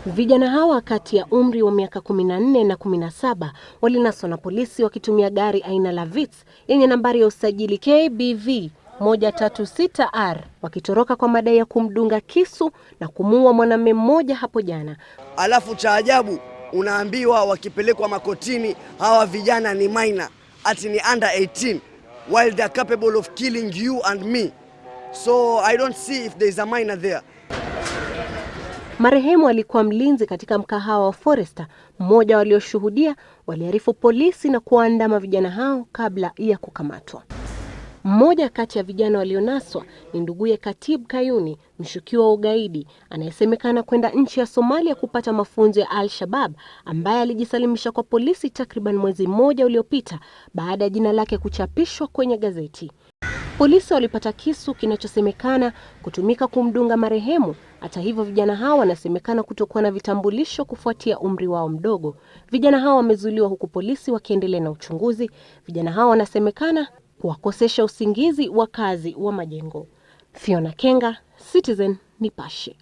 Vijana hawa kati ya umri wa miaka 14 na 17 walinaswa na polisi wakitumia gari aina la Vitz yenye nambari ya usajili KBV 136R wakitoroka kwa madai ya kumdunga kisu na kumuua mwanamume mmoja hapo jana. Alafu cha ajabu unaambiwa wakipelekwa makotini hawa vijana ni minor, ati ni under 18 while they are capable of killing you and me. So I don't see if there is a minor there. Marehemu alikuwa mlinzi katika mkahawa wa Forester. Mmoja walioshuhudia waliarifu polisi na kuandama vijana hao kabla ya kukamatwa. Mmoja kati ya vijana walionaswa ni nduguye Khatib Kayuni, mshukiwa wa ugaidi anayesemekana kwenda nchi ya Somalia kupata mafunzo ya Al-Shabaab, ambaye alijisalimisha kwa polisi takriban mwezi mmoja uliopita baada ya jina lake kuchapishwa kwenye gazeti. Polisi walipata kisu kinachosemekana kutumika kumdunga marehemu. Hata hivyo, vijana hao wanasemekana kutokuwa na vitambulisho kufuatia umri wao mdogo. Vijana hao wamezuiliwa huku polisi wakiendelea na uchunguzi. Vijana hao wanasemekana kuwakosesha usingizi wakazi wa majengo. Fiona Kenga, Citizen Nipashe.